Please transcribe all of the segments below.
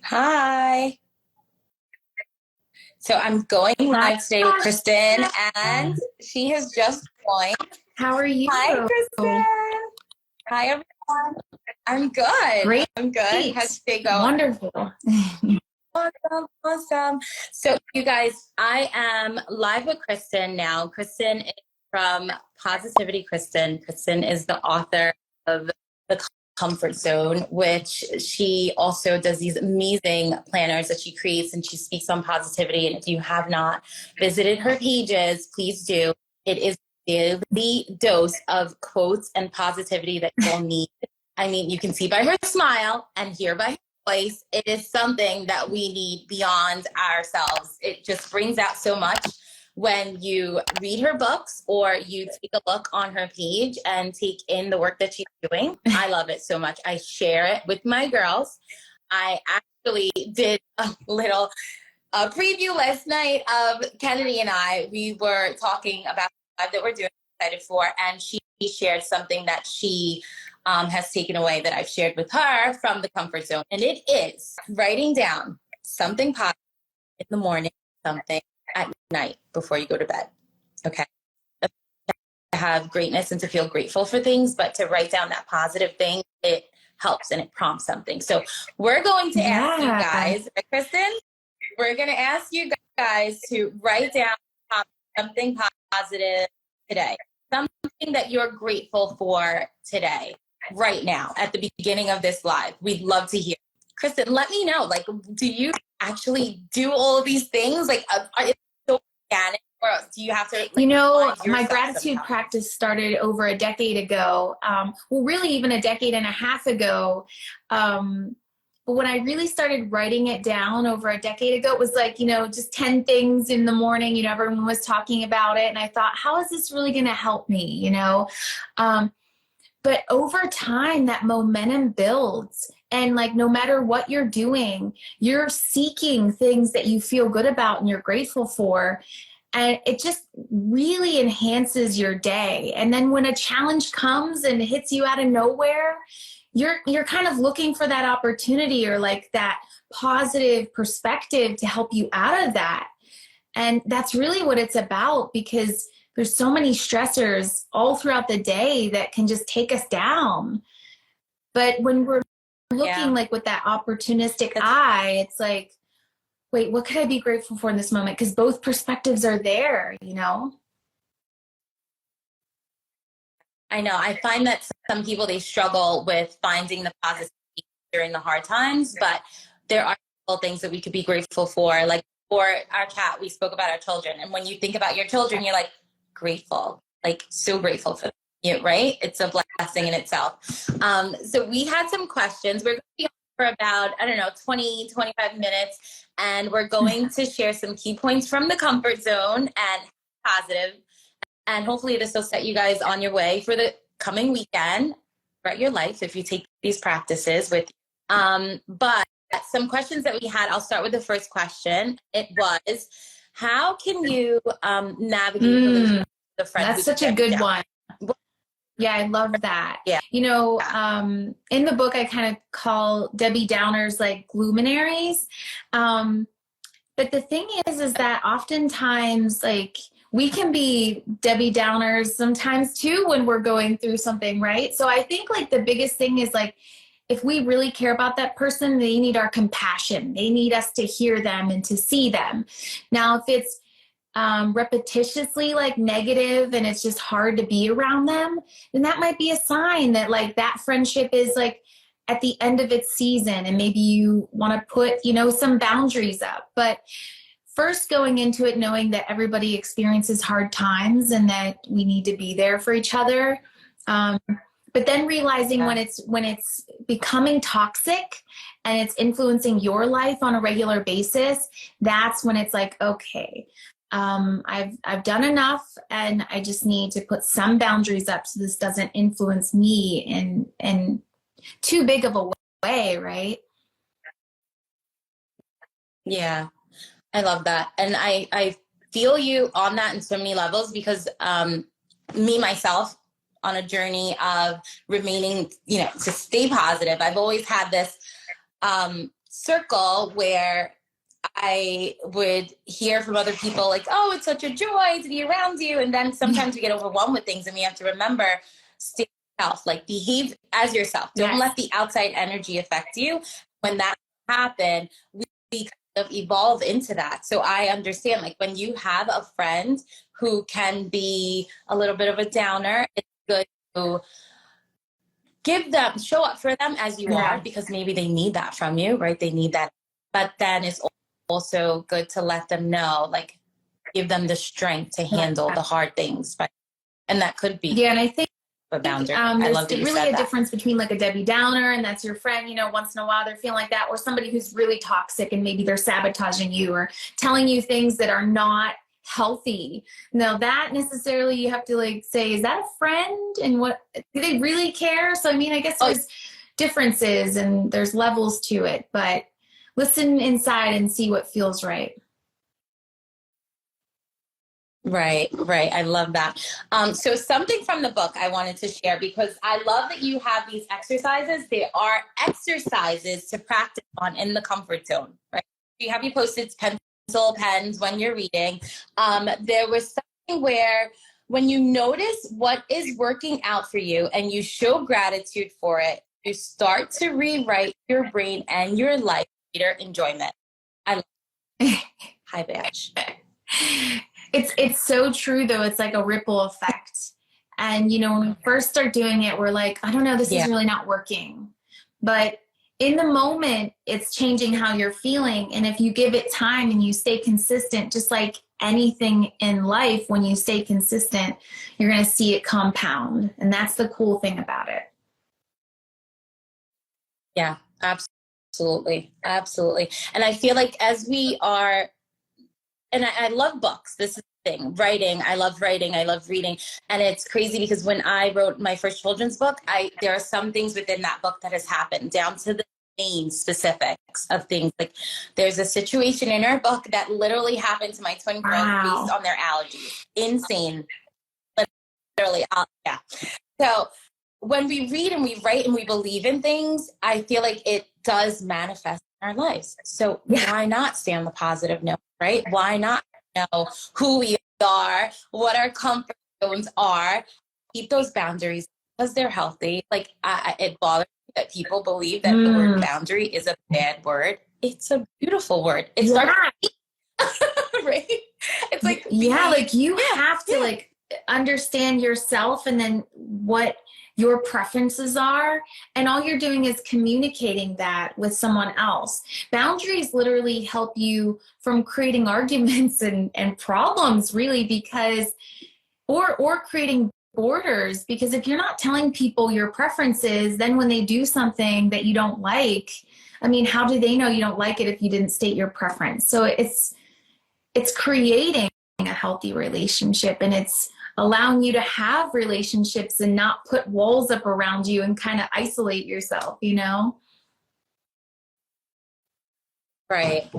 Hi. So I'm going Hi, live today with Kristen, and she has just joined. how are you? Hi, Kristen. Hi, everyone. I'm good. Great. I'm good. How's your day going? Wonderful. Awesome. Awesome. So, you guys, I am live with Kristen now. Kristen is from Positivity Kristen. Kristen is the author of The Comfort Zone, which she also does these amazing planners that she creates, and she speaks on positivity. And if you have not visited her pages, please do. It is a daily dose of quotes and positivity that you'll need. I mean, you can see by her smile and hear by her voice, it is something that we need beyond ourselves. It just brings out so much when you read her books or you take a look on her page and take in the work that she's doing. I love it so much. I share it with my girls. I actually did a little preview last night of Kennedy and I. We were talking about the live that we're doing, excited for, and she shared something that she has taken away that I've shared with her from the comfort zone. And it is writing down something positive in the morning, something at night before you go to bed. Okay. To have greatness and to feel grateful for things, but to write down that positive thing, it helps and it prompts something. So we're going to ask you guys, right, Kristen? We're going to ask you guys to write down something positive today, something that you're grateful for today, right now, at the beginning of this live. We'd love to hear. Kristen, let me know, like, do you actually do all of these things? Like, is it so organic, or do you have to, like, My gratitude practice started over a decade ago. Well, really even a decade and a half ago. But when I really started writing it down over a decade ago, it was like, just 10 things in the morning, everyone was talking about it. And I thought, how is this really going to help me? But over time, that momentum builds. And like, no matter what you're doing, you're seeking things that you feel good about and you're grateful for. And it just really enhances your day. And then when a challenge comes and hits you out of nowhere, you're kind of looking for that opportunity or like that positive perspective to help you out of that. And that's really what it's about, because there's so many stressors all throughout the day that can just take us down. But when we're looking like with that opportunistic eye, it's like, wait, what could I be grateful for in this moment? Because both perspectives are there, I know. I find that some people, they struggle with finding the positivity during the hard times, but there are things that we could be grateful for. Like for our chat, we spoke about our children. And when you think about your children, you're like grateful, like so grateful for you, right? It's a blessing in itself. So we had some questions. We're going to be on for about, 20, 25 minutes. And we're going to share some key points from the comfort zone and positive. And hopefully this will set you guys on your way for the coming weekend, throughout your life, if you take these practices with you. But some questions that we had, I'll start with the first question. It was, how can you navigate the friends? That's such a good one. Yeah, I love that. Yeah. In the book, I kind of call Debbie Downers like luminaries. But the thing is that oftentimes, like, we can be Debbie Downers sometimes too when we're going through something, right? So I think like the biggest thing is like, if we really care about that person, they need our compassion. They need us to hear them and to see them. Now, if it's repetitiously like negative and it's just hard to be around them, then that might be a sign that like that friendship is like at the end of its season, and maybe you want to put, some boundaries up. But first, going into it knowing that everybody experiences hard times and that we need to be there for each other. But then realizing when it's becoming toxic and it's influencing your life on a regular basis, that's when it's like, okay, I've done enough, and I just need to put some boundaries up so this doesn't influence me in too big of a way, right? Yeah, I love that. And I feel you on that in so many levels, because me, myself, on a journey of remaining, to stay positive, I've always had this circle where I would hear from other people like, oh, it's such a joy to be around you. And then sometimes we get overwhelmed with things and we have to remember, stay yourself, like behave as yourself. Don't let the outside energy affect you. When that happens, we kind of evolve into that. So I understand, like, when you have a friend who can be a little bit of a downer, it's good to show up for them as you are, because maybe they need that from you, right? They need that. But then it's also good to let them know, like, give them the strength to handle the hard things. But, and that could be and I think a boundary. I love that you really said a difference between like a Debbie Downer, and that's your friend, you know, once in a while they're feeling like that, or somebody who's really toxic and maybe they're sabotaging you or telling you things that are not healthy. Now that necessarily you have to like say, is that a friend? And what do they really care? So I mean, I guess there's differences and there's levels to it, but listen inside and see what feels right. Right. I love that. So something from the book I wanted to share, because I love that you have these exercises. They are exercises to practice on in the comfort zone, right? You have posted pencil, pens when you're reading. There was something where when you notice what is working out for you and you show gratitude for it, you start to rewrite your brain and your life greater enjoyment. I love it. Hi, Badge. It's so true though. It's like a ripple effect. And you know, when we first start doing it, we're like, I don't know, this is really not working. But in the moment, it's changing how you're feeling. And if you give it time and you stay consistent, just like anything in life, when you stay consistent, you're going to see it compound. And that's the cool thing about it. Yeah, absolutely. And I feel like as we are, and I love books. This is the thing. Writing. I love reading. And it's crazy because when I wrote my first children's book, there are some things within that book that has happened down to the main specifics of things. Like there's a situation in our book that literally happened to my twin girls based on their allergies. Insane. Literally. Yeah. So when we read and we write and we believe in things, I feel like it does manifest in our lives. So why not stay on the positive note, right? Why not know who we are, what our comfort zones are, keep those boundaries because they're healthy. Like it bothers me that people believe that the word boundary is a bad word. It's a beautiful word. It's right? It's like, like you have to like understand yourself and then what your preferences are, and all you're doing is communicating that with someone else. Boundaries literally help you from creating arguments and problems, really, because or creating borders, because if you're not telling people your preferences, then when they do something that you don't like, I mean, how do they know you don't like it if you didn't state your preference? So it's creating a healthy relationship, and it's allowing you to have relationships and not put walls up around you and kind of isolate yourself, you know? Right.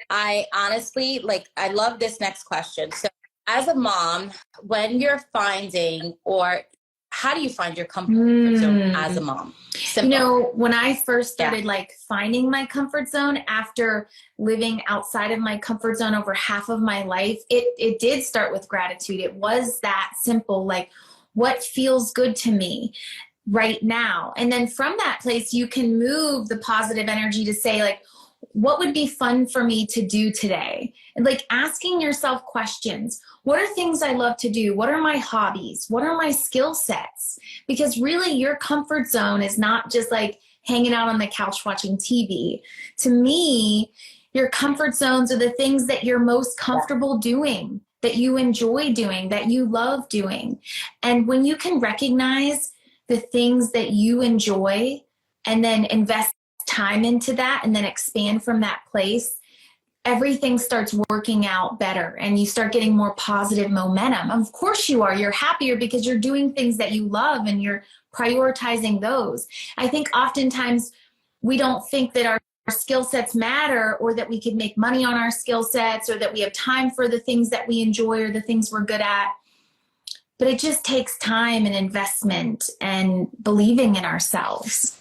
I honestly, I love this next question. So as a mom, when you're finding, or how do you find your comfort zone as a mom? Simple. You know, when I first started finding my comfort zone after living outside of my comfort zone over half of my life, it did start with gratitude. It was that simple, like what feels good to me right now. And then from that place, you can move the positive energy to say like, what would be fun for me to do today? And like asking yourself questions. What are things I love to do? What are my hobbies? What are my skill sets? Because really your comfort zone is not just like hanging out on the couch watching TV. To me, your comfort zones are the things that you're most comfortable doing, that you enjoy doing, that you love doing. And when you can recognize the things that you enjoy and then invest time into that and then expand from that place, everything starts working out better and you start getting more positive momentum. Of course you are. You're happier because you're doing things that you love and you're prioritizing those. I think oftentimes we don't think that our skill sets matter, or that we could make money on our skill sets, or that we have time for the things that we enjoy or the things we're good at. But it just takes time and investment and believing in ourselves.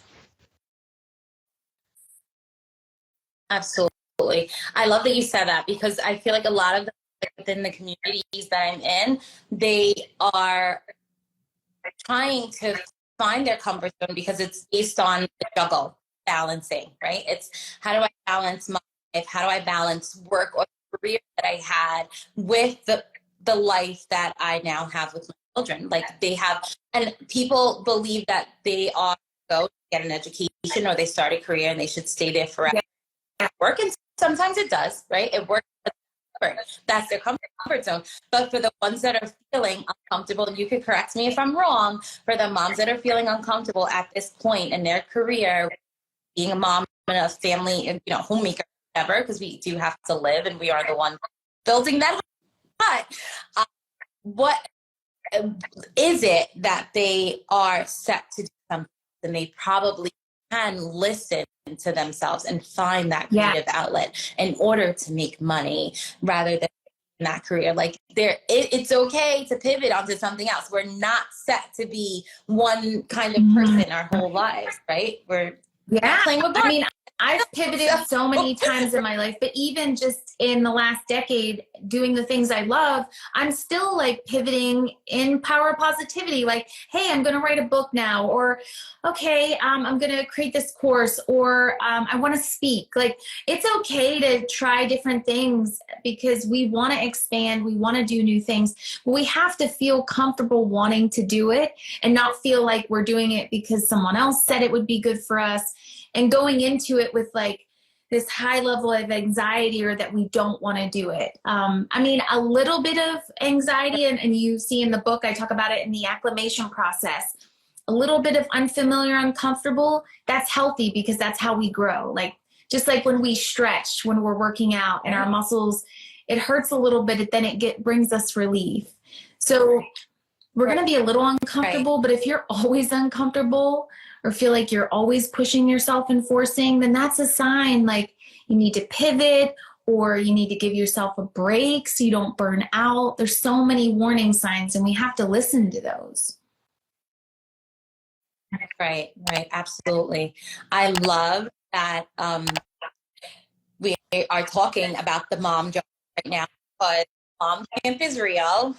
Absolutely. I love that you said that, because I feel like a lot of the within the communities that I'm in, they are trying to find their comfort zone because it's based on the juggle balancing, right? It's how do I balance my life? How do I balance work or career that I had with the life that I now have with my children? Like they have, and people believe that they are go to get an education or they start a career and they should stay there forever. Yeah. Work, and sometimes it does, right? It works. That's their comfort zone. But for the ones that are feeling uncomfortable, and you could correct me if I'm wrong, for the moms that are feeling uncomfortable at this point in their career, being a mom and a family, and homemaker, whatever, because we do have to live, and we are the one building that. But what is it that they are set to do something, and they probably can listen to themselves and find that creative outlet in order to make money rather than in that career. Like it's okay to pivot onto something else. We're not set to be one kind of person our whole lives, right? We're not playing with I mean, I've pivoted so many times in my life, but even just in the last decade doing the things I love, I'm still like pivoting in power positivity. Like, hey, I'm going to write a book now, or, okay, I'm going to create this course, or I want to speak. Like, it's okay to try different things because we want to expand. We want to do new things, but we have to feel comfortable wanting to do it and not feel like we're doing it because someone else said it would be good for us. And going into it with like this high level of anxiety or that we don't want to do it. I mean, a little bit of anxiety, and you see in the book, I talk about it in the acclimation process. A little bit of unfamiliar, uncomfortable, that's healthy because that's how we grow. Like, just like when we stretch, when we're working out and our muscles, it hurts a little bit, but then it brings us relief. So we're going to be a little uncomfortable, but if you're always uncomfortable or feel like you're always pushing yourself and forcing, then that's a sign like you need to pivot or you need to give yourself a break so you don't burn out. There's so many warning signs and we have to listen to those. Right, absolutely. I love that we are talking about the mom job right now, because mom camp is real.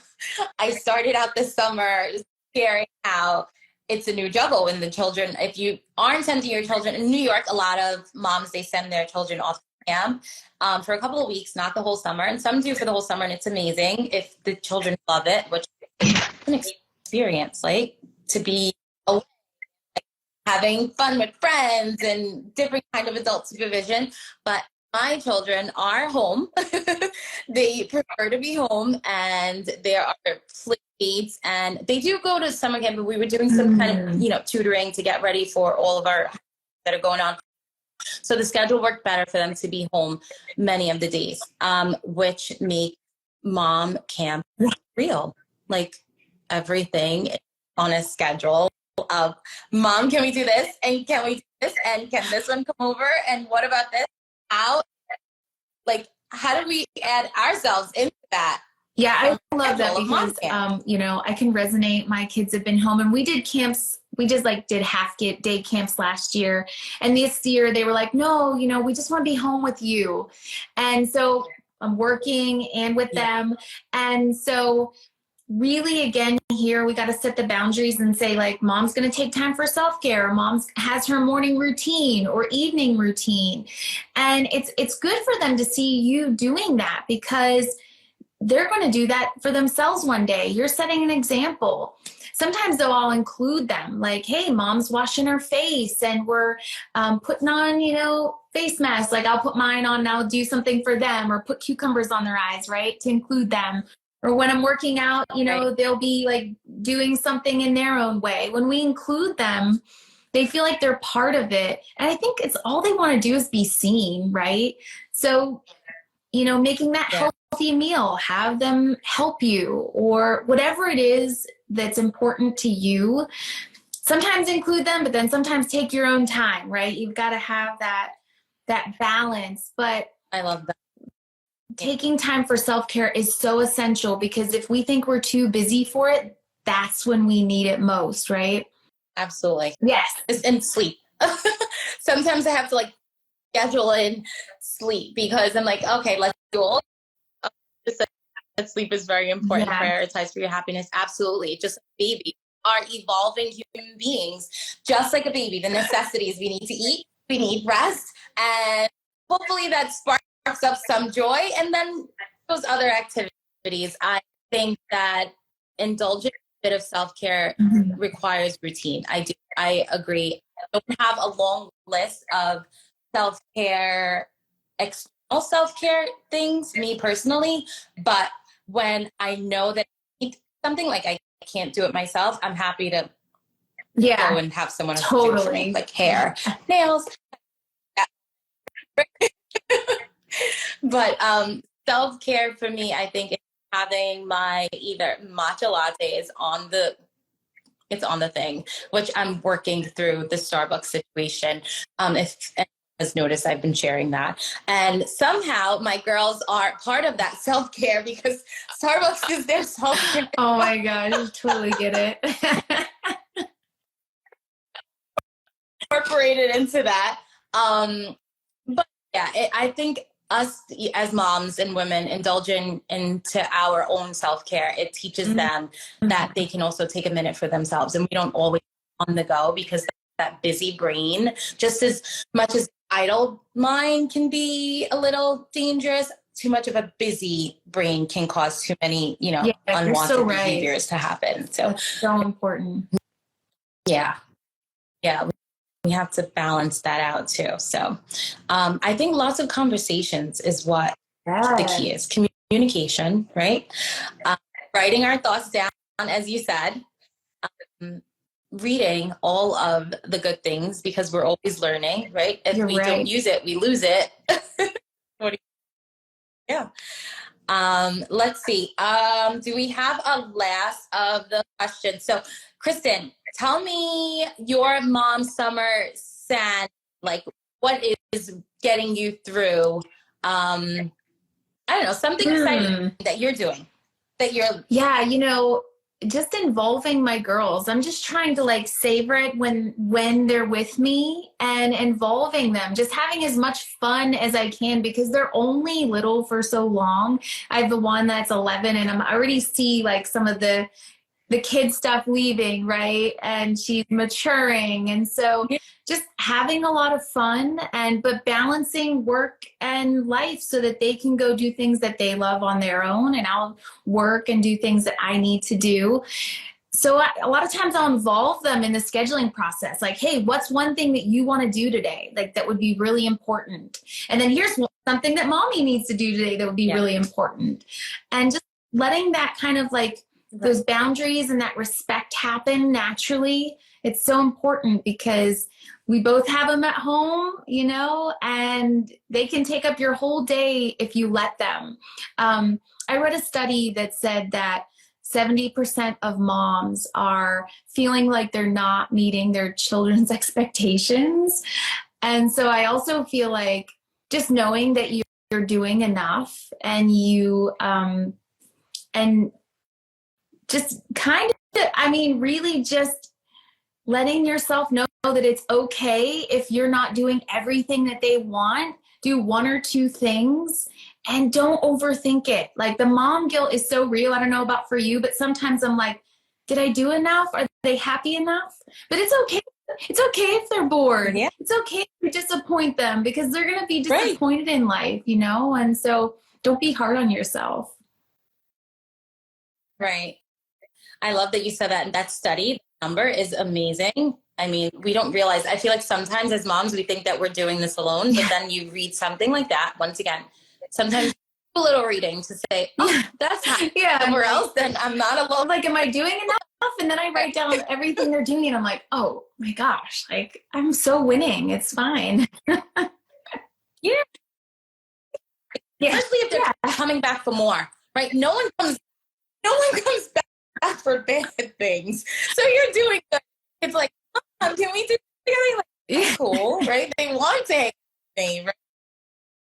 I started out this summer sharing how it's a new juggle when the children, if you aren't sending your children in New York, a lot of moms, they send their children off to camp for a couple of weeks, not the whole summer. And some do for the whole summer, and it's amazing if the children love it, which is an experience, like to be away, having fun with friends and different kind of adult supervision. But my children are home. They prefer to be home, and there are play dates, and they do go to summer camp, but we were doing some kind of, tutoring to get ready for all of our that are going on. So the schedule worked better for them to be home many of the days, which make mom camp real. Like everything on a schedule of mom, can we do this? And can we do this? And can this one come over? And what about this? How do we add ourselves into that? Yeah, I love that because, I can resonate. My kids have been home and we did camps. We just did half day camps last year. And this year they were like, no, we just want to be home with you. And so I'm working and with them. And so really, again, here we got to set the boundaries and say, like, mom's going to take time for self-care. Mom's has her morning routine or evening routine. And it's good for them to see you doing that because they're going to do that for themselves one day. You're setting an example. Sometimes though, I'll include them like, hey, mom's washing her face and we're putting on, face masks. Like I'll put mine on and I'll do something for them or put cucumbers on their eyes, right? To include them. Or when I'm working out, they'll be like doing something in their own way. When we include them, they feel like they're part of it. And I think it's all they want to do is be seen, right? So, making that healthy meal, have them help you or whatever it is that's important to you. Sometimes include them, but then sometimes take your own time, right? You've got to have that balance. But I love that. Taking time for self-care is so essential because if we think we're too busy for it, that's when we need it most, right? Absolutely. Yes. And sleep. Sometimes I have to schedule in sleep because I'm like, okay, let's do all. Just that sleep is very important. Yeah. Prioritize for your happiness. Absolutely. Just like babies are evolving human beings, just like a baby. The necessities: we need to eat, we need rest, and hopefully that sparks up some joy. And then those other activities. I think that indulging a bit of self-care requires routine. I agree. I don't have a long list of self-care, external self-care things, me personally, but when I know that I need something, like I can't do it myself, I'm happy to go and have someone else do it for me, like hair, nails. But self-care for me, I think, is having my either matcha latte is on the thing, which I'm working through the Starbucks situation. If anyone has noticed, I've been sharing that. And somehow my girls are part of that self-care because Starbucks is their self-care. Oh my gosh, I totally get it. Incorporated into that. But yeah, I think us as moms and women indulging into our own self-care, it teaches them that they can also take a minute for themselves, and we don't always on the go, because that busy brain, just as much as idle mind can be a little dangerous, too much of a busy brain can cause too many, unwanted behaviors to happen. So that's so important. Yeah. We have to balance that out too. So I think lots of conversations is what the key is. Communication, right? Writing our thoughts down, as you said. Reading all of the good things, because we're always learning, right? If we don't use it, we lose it. Yeah. Let's see. Do we have a last of the questions? So, Kristen, tell me your mom's summer scent, like what is getting you through, I don't know, something exciting that you're doing, that you're... Yeah, just involving my girls. I'm just trying to like savor it when they're with me, and involving them, just having as much fun as I can, because they're only little for so long. I have the one that's 11, and I already see like some of the kid stuff leaving, right? And she's maturing. And so just having a lot of fun, but balancing work and life so that they can go do things that they love on their own, and I'll work and do things that I need to do. So a lot of times I'll involve them in the scheduling process. Like, hey, what's one thing that you want to do today? Like that would be really important. And then here's something that mommy needs to do today that would be really important. And just letting that kind of like those boundaries and that respect happen naturally. It's so important because we both have them at home, and they can take up your whole day if you let them. I read a study that said that 70% of moms are feeling like they're not meeting their children's expectations. And so I also feel like just knowing that you're doing enough, and and just kind of, really just letting yourself know that it's okay if you're not doing everything that they want. Do one or two things and don't overthink it. Like the mom guilt is so real. I don't know about for you, but sometimes I'm like, did I do enough? Are they happy enough? But it's okay. It's okay if they're bored. Yeah. It's okay if you disappoint them, because they're going to be disappointed in life, And so don't be hard on yourself. Right. I love that you said that. And that study number is amazing. We don't realize, I feel like sometimes as moms, we think that we're doing this alone, but then you read something like that. Once again, sometimes a little reading to say, oh, that's somewhere else, then I'm not alone. Like, am I doing enough? And then I write down everything they're doing, and I'm like, oh my gosh, like I'm so winning. It's fine. Yeah. Especially if they're coming back for more, right? No one comes back for bad things. So you're doing good. It's like, can we do something? Like, cool, right? They want to hang with me, right?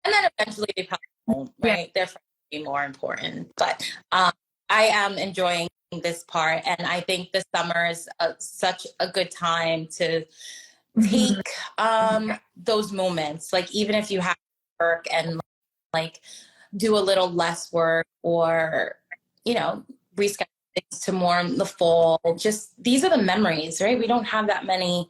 And then eventually they come home, right? Their friends be more important. But I am enjoying this part, and I think the summer is such a good time to take those moments, like even if you have to work and like do a little less work, or, you know, reschedule things to more in the fall. Just, these are the memories, right? We don't have that many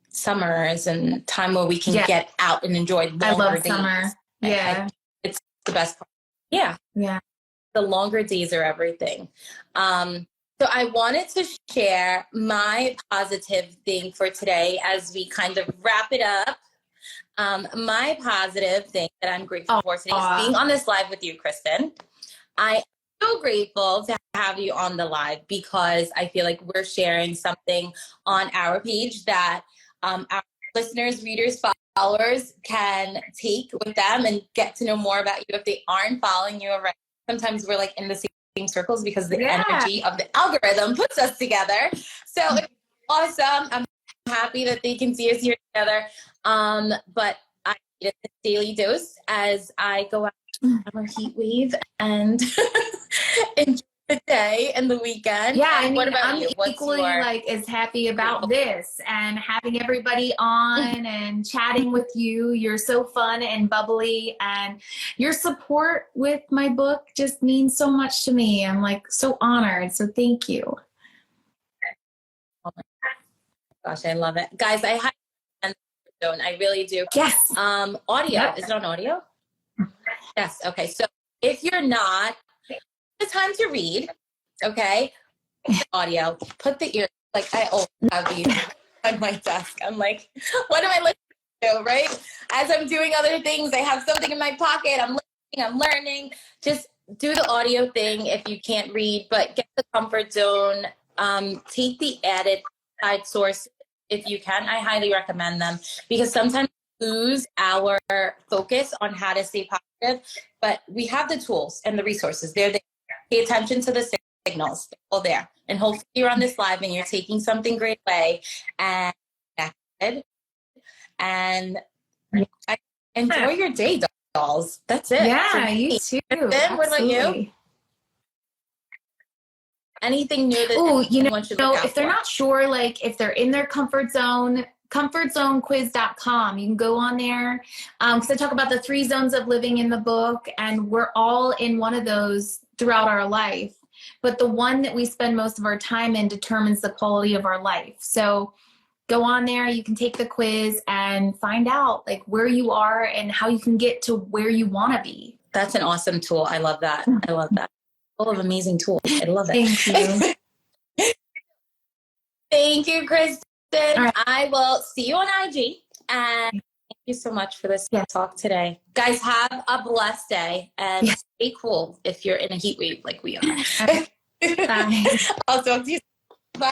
summers and time where we can get out and enjoy longer I love days. summer. Yeah. It's the best part. Yeah. Yeah. The longer days are everything. So I wanted to share my positive thing for today as we kind of wrap it up. My positive thing that I'm grateful for today is being on this live with you, Kristen. I'm so grateful to have you on the live because I feel like we're sharing something on our page that our listeners, readers, followers can take with them and get to know more about you if they aren't following you already. Sometimes we're like in the same circles because the energy of the algorithm puts us together. So it's awesome. I'm happy that they can see us here together. But I need a daily dose as I go out on a heat wave and enjoy the day and the weekend. Yeah, and I mean, what about I'm you? equally like as happy about this and having everybody on and chatting with you. You're so fun and bubbly, and your support with my book just means so much to me. I'm like so honored. So thank you. Oh my gosh, I love it, guys. I really do. Yes. Audio. Yep. Is it on audio? Yes. Okay. So if you're not, it's time to read. Okay. Audio. Put the ear. Like I always have these on my desk. I'm like, what am I listening to? Right. As I'm doing other things, I have something in my pocket. I'm listening. I'm learning. Just do the audio thing if you can't read, but get the comfort zone. Take the added side source if you can. I highly recommend them because sometimes we lose our focus on how to stay positive, but we have the tools and the resources. They're there. Pay attention to the signals. They're all there. And hopefully you're on this live and you're taking something great away and enjoy your day, dolls. That's it. Yeah, you too. Then what about you? Anything new that anyone should look out if they're for? not sure, like if they're in their comfort zone, comfortzonequiz.com. You can go on there because I talk about the 3 zones of living in the book, and we're all in one of those throughout our life. But the one that we spend most of our time in determines the quality of our life. So go on there, you can take the quiz and find out like where you are and how you can get to where you want to be. That's an awesome tool. I love that. I love that. Full of amazing tools. I love it. Thank you. Thank you, Kristen. Right. I will see you on IG. And thank you so much for this talk today. Guys, have a blessed day and stay cool if you're in a heat wave like we are. Bye. I'll talk to you. Bye.